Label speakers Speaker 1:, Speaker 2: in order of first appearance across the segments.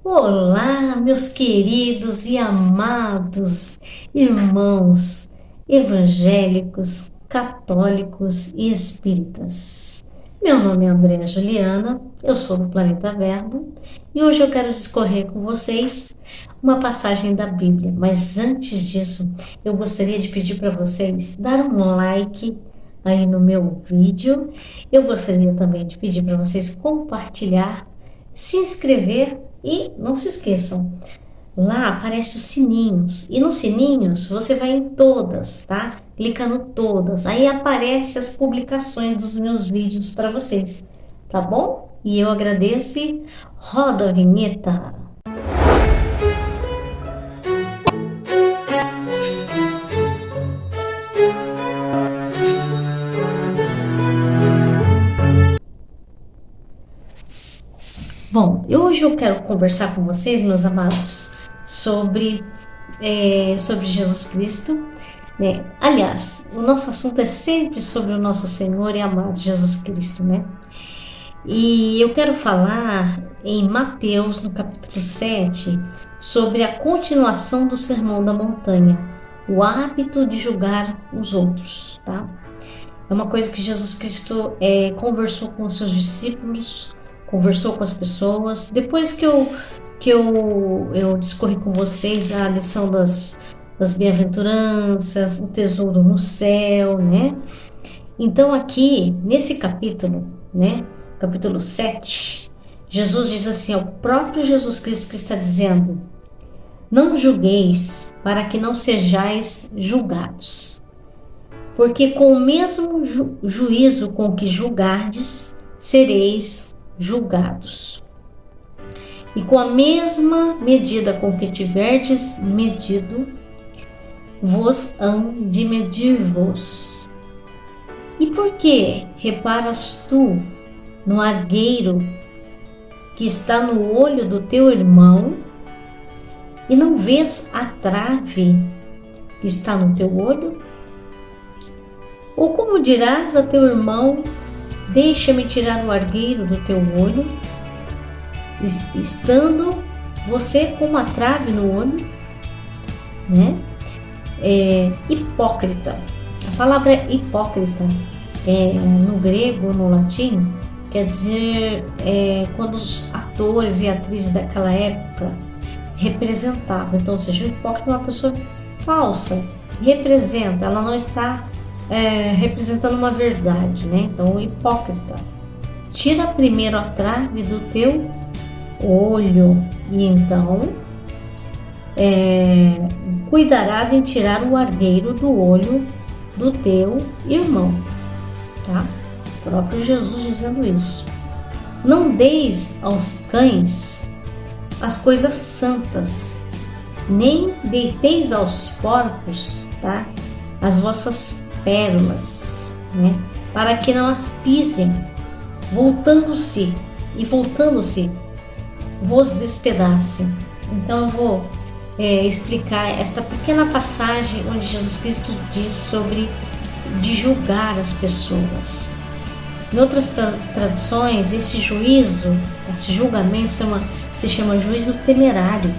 Speaker 1: Olá, meus queridos e amados irmãos evangélicos, católicos e espíritas. Meu nome é Andréa Juliana, eu sou do Planeta Verbo e hoje eu quero discorrer com vocês uma passagem da Bíblia. Mas antes disso, eu gostaria de pedir para vocês dar um like aí no meu vídeo. Eu gostaria também de pedir para vocês compartilhar, se inscrever e não se esqueçam, lá aparece os sininhos. E nos sininhos você vai em todas, tá? Clica no todas. Aí aparece as publicações dos meus vídeos para vocês, tá bom? E eu agradeço e roda a vinheta. Bom, hoje eu quero conversar com vocês, meus amados, sobre Jesus Cristo, né? Aliás, o nosso assunto é sempre sobre o nosso Senhor e amado Jesus Cristo, né? E eu quero falar em Mateus, no capítulo 7, sobre a continuação do Sermão da Montanha, o hábito de julgar os outros, tá? É uma coisa que Jesus Cristo conversou com os seus discípulos, conversou com as pessoas. Depois que eu discorri com vocês a lição das bem-aventuranças, o tesouro no céu, né? Então aqui, nesse capítulo, né? Capítulo 7, Jesus diz assim, é o próprio Jesus Cristo que está dizendo: não julgueis para que não sejais julgados. Porque com o mesmo juízo com que julgardes, sereis julgados. E com a mesma medida com que tiverdes medido, vos hão de medir-vos. E por que reparas tu no argueiro que está no olho do teu irmão, e não vês a trave que está no teu olho? Ou como dirás a teu irmão: deixa-me tirar o argueiro do teu olho, estando você com uma trave no olho, né? Hipócrita. A palavra hipócrita, no grego ou no latim, quer dizer quando os atores e atrizes daquela época representavam. Então, ou seja, o hipócrita é uma pessoa falsa, representa, ela não está representando uma verdade, né? Então, o hipócrita: tira primeiro a trave do teu olho, e então cuidarás em tirar o argueiro do olho do teu irmão, tá? O próprio Jesus dizendo isso. Não deis aos cães as coisas santas, nem deiteis aos porcos, tá? As vossas pérolas, né? Para que não as pisem, voltando-se, vos despedacem. Então eu vou explicar esta pequena passagem onde Jesus Cristo diz sobre de julgar as pessoas. Em outras traduções, esse julgamento se chama juízo temerário,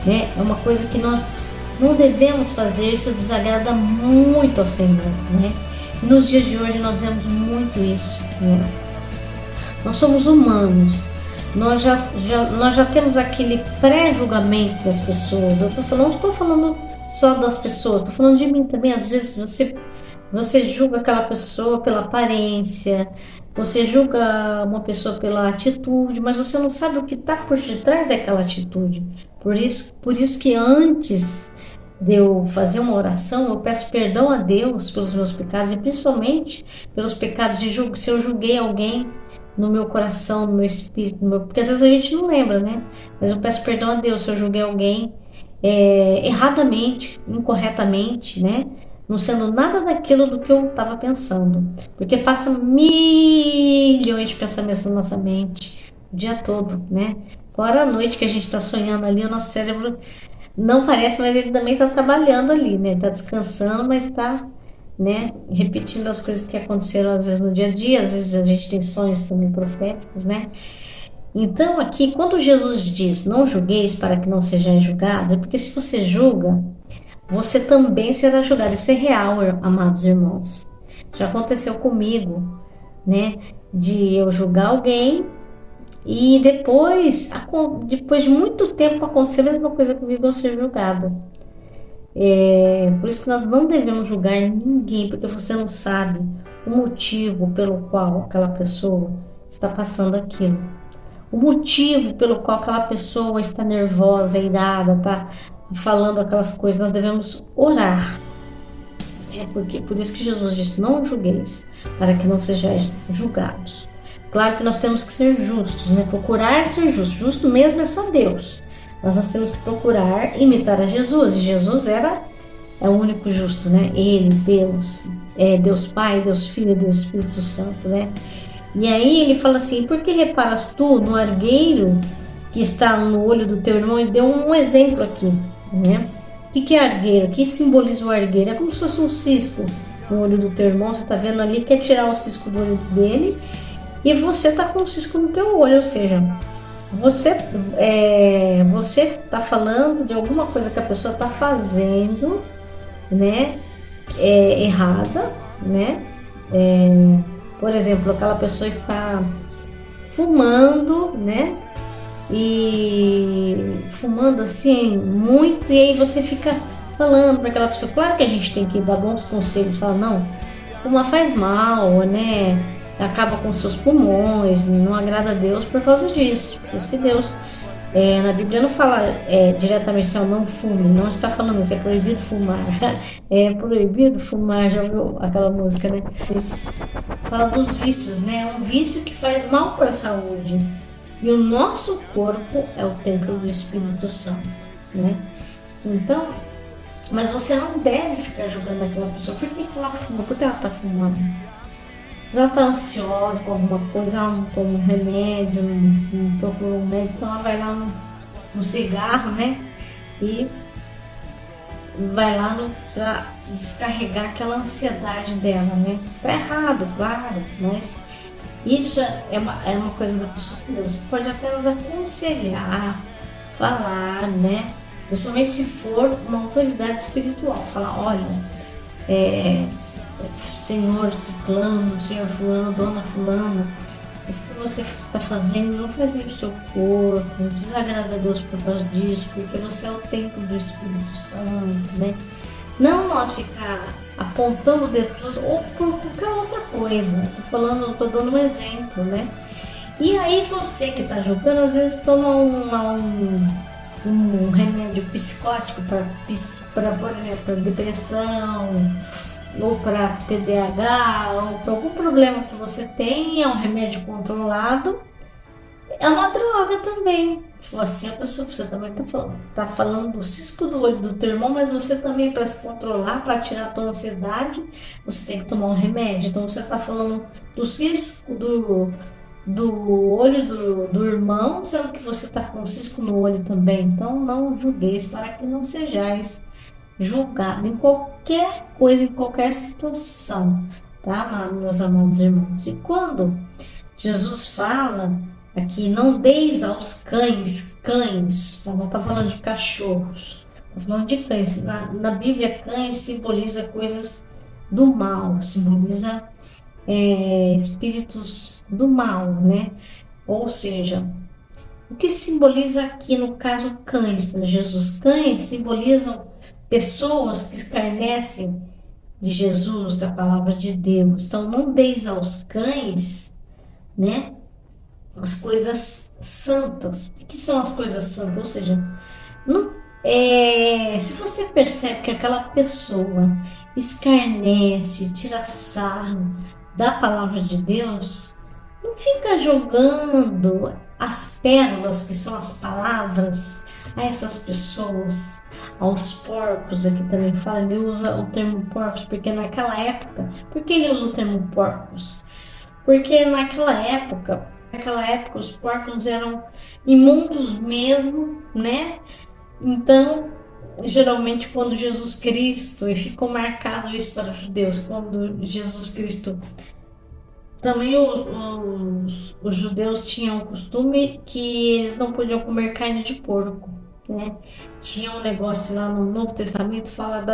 Speaker 1: né? É uma coisa que nós não devemos fazer, isso desagrada muito ao Senhor, né? E nos dias de hoje nós vemos muito isso, né? Nós somos humanos, nós já temos aquele pré-julgamento das pessoas. Não estou falando só das pessoas, estou falando de mim também. Às vezes você julga aquela pessoa pela aparência, você julga uma pessoa pela atitude, mas você não sabe o que está por detrás daquela atitude. Por isso que antes de eu fazer uma oração, eu peço perdão a Deus pelos meus pecados e principalmente pelos pecados de julgo, se eu julguei alguém no meu coração, no meu espírito, porque às vezes a gente não lembra, né? Mas eu peço perdão a Deus se eu julguei alguém erradamente, incorretamente, né? Não sendo nada daquilo do que eu estava pensando, porque passa milhões de pensamentos na nossa mente o dia todo, né? Fora a noite que a gente está sonhando ali, o nosso cérebro não parece, mas ele também está trabalhando ali, né? Está descansando, mas está, né, repetindo as coisas que aconteceram às vezes no dia a dia. Às vezes a gente tem sonhos também proféticos, né? Então, aqui, quando Jesus diz não julgueis para que não sejais julgados, é porque se você julga, você também será julgado. Isso é real, amados irmãos. Já aconteceu comigo, né? De eu julgar alguém e depois de muito tempo, acontecer a mesma coisa comigo, eu ser julgada. Por isso que nós não devemos julgar ninguém, porque você não sabe o motivo pelo qual aquela pessoa está passando aquilo. O motivo pelo qual aquela pessoa está nervosa, irada, está falando aquelas coisas. Nós devemos orar. Por isso que Jesus disse: não julgueis, para que não sejais julgados. Claro que nós temos que ser justos, né? Procurar ser justo. Justo mesmo é só Deus. Mas nós temos que procurar imitar a Jesus. E Jesus é o único justo, né? Ele, Deus, Deus Pai, Deus Filho, Deus Espírito Santo, né? E aí ele fala assim: por que reparas tu no argueiro que está no olho do teu irmão? Ele deu um exemplo aqui, né? O que é argueiro? O que simboliza o argueiro? É como se fosse um cisco no olho do teu irmão. Você está vendo ali, quer tirar o cisco do olho dele e você está com o cisco no teu olho. Ou seja, você está falando de alguma coisa que a pessoa está fazendo, né? Errada, né? Por exemplo, aquela pessoa está fumando, né? E fumando assim muito, e aí você fica falando para aquela pessoa. Claro que a gente tem que dar bons conselhos, falar: não, fumar faz mal, né? Acaba com seus pulmões, não agrada a Deus por causa disso. Por isso que Deus, na Bíblia não fala diretamente assim: não fume, não está falando isso, é proibido fumar. É proibido fumar, já ouviu aquela música, né? Fala dos vícios, né? É um vício que faz mal para a saúde. E o nosso corpo é o templo do Espírito Santo, né? Então, mas você não deve ficar julgando aquela pessoa. Por que ela fuma? Por que ela está fumando? Ela está ansiosa com alguma coisa, ela não toma um remédio, não procura um médico, então ela vai lá no cigarro, né? E vai lá para descarregar aquela ansiedade dela, né? Tá errado, claro, mas isso é uma coisa da pessoa que Deus pode apenas aconselhar, falar, né? Principalmente se for uma autoridade espiritual. Falar: olha, Senhor Ciclano, Senhor Fulano, Dona Fulana, isso que você está fazendo não faz bem para o seu corpo, desagrada a Deus por causa disso, porque você é o templo do Espírito Santo, né? Não nós ficar apontando o dedo ou por qualquer outra coisa. Estou dando um exemplo, né? E aí você que está julgando, às vezes toma um remédio psicótico para, por exemplo, para depressão, ou para TDAH, ou para algum problema que você tem, é um remédio controlado. É uma droga também. Assim, a pessoa, você também tá falando do cisco do olho do teu irmão, mas você também, para se controlar, para tirar a tua ansiedade, você tem que tomar um remédio. Então você está falando do cisco do olho do irmão, sendo que você está com cisco no olho também. Então não julgueis para que não sejais julgados em qualquer coisa, em qualquer situação, tá, meus amados irmãos? E quando Jesus fala aqui: não deis aos cães, não está falando de cachorros, está falando de cães. Na Bíblia, cães simboliza coisas do mal, simboliza espíritos do mal, né? Ou seja, o que simboliza aqui no caso cães para Jesus? Cães simbolizam pessoas que escarnecem de Jesus, da palavra de Deus. Então, não deis aos cães, né, as coisas santas. O que são as coisas santas? Ou seja, não, se você percebe que aquela pessoa escarnece, tira sarro da palavra de Deus, não fica jogando as pérolas, que são as palavras, a essas pessoas, aos porcos. Aqui também fala, ele usa o termo porcos, porque naquela época, por que ele usa o termo porcos? Porque naquela época os porcos eram imundos mesmo, né? Então, geralmente quando Jesus Cristo, e ficou marcado isso para os judeus, quando Jesus Cristo também os judeus tinham o costume que eles não podiam comer carne de porco, né? Tinha um negócio lá no Novo Testamento, fala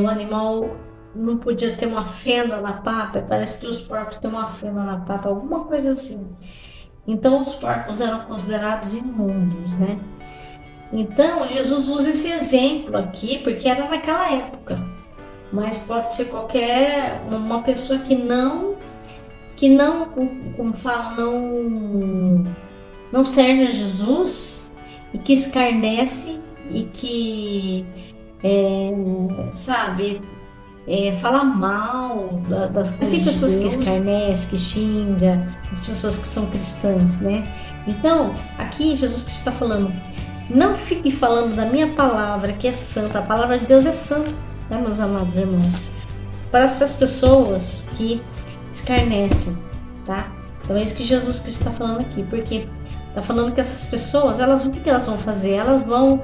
Speaker 1: o animal não podia ter uma fenda na pata, parece que os porcos têm uma fenda na pata, alguma coisa assim. Então os porcos eram considerados imundos, né? Então Jesus usa esse exemplo aqui porque era naquela época, mas pode ser qualquer uma pessoa que não, como falam, não serve a Jesus e que escarnece e que sabe, fala mal das coisas. Tem pessoas que escarnecem, que xingam, as pessoas que são cristãs, né? Então, aqui Jesus Cristo está falando, não fique falando da minha palavra que é santa, a palavra de Deus é santa, né, meus amados irmãos? Para essas pessoas que escarnecem, tá? Então é isso que Jesus Cristo está falando aqui, porque está falando que essas pessoas, o que elas vão fazer? Elas vão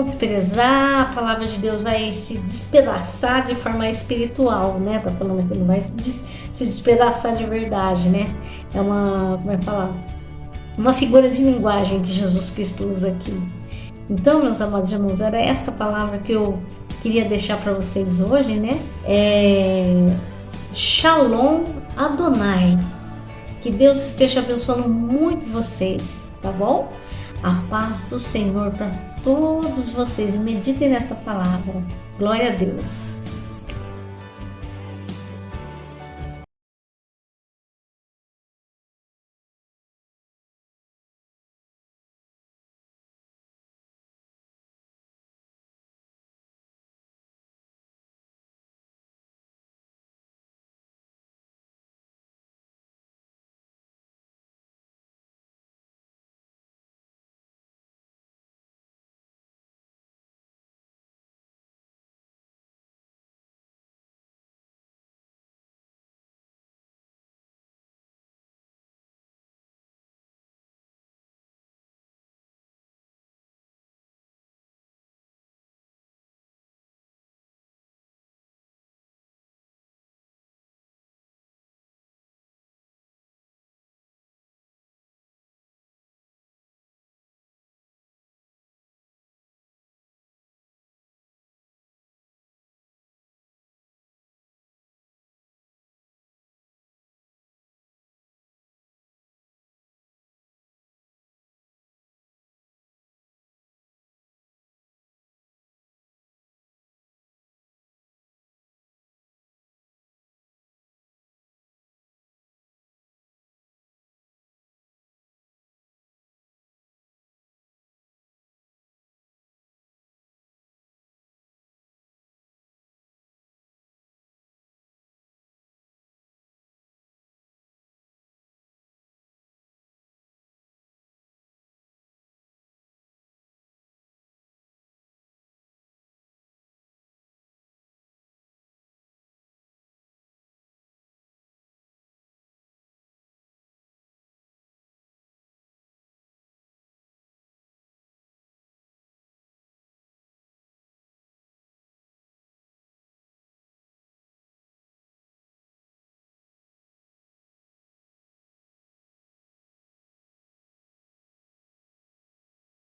Speaker 1: desprezar, a palavra de Deus vai se despedaçar de forma espiritual, né? Tá falando que não vai se despedaçar de verdade, né? Como é que fala? Uma figura de linguagem que Jesus Cristo usa aqui. Então, meus amados irmãos, era esta palavra que eu queria deixar para vocês hoje, né? Shalom Adonai. Que Deus esteja abençoando muito vocês, tá bom? A paz do Senhor para todos vocês. Meditem nesta palavra. Glória a Deus.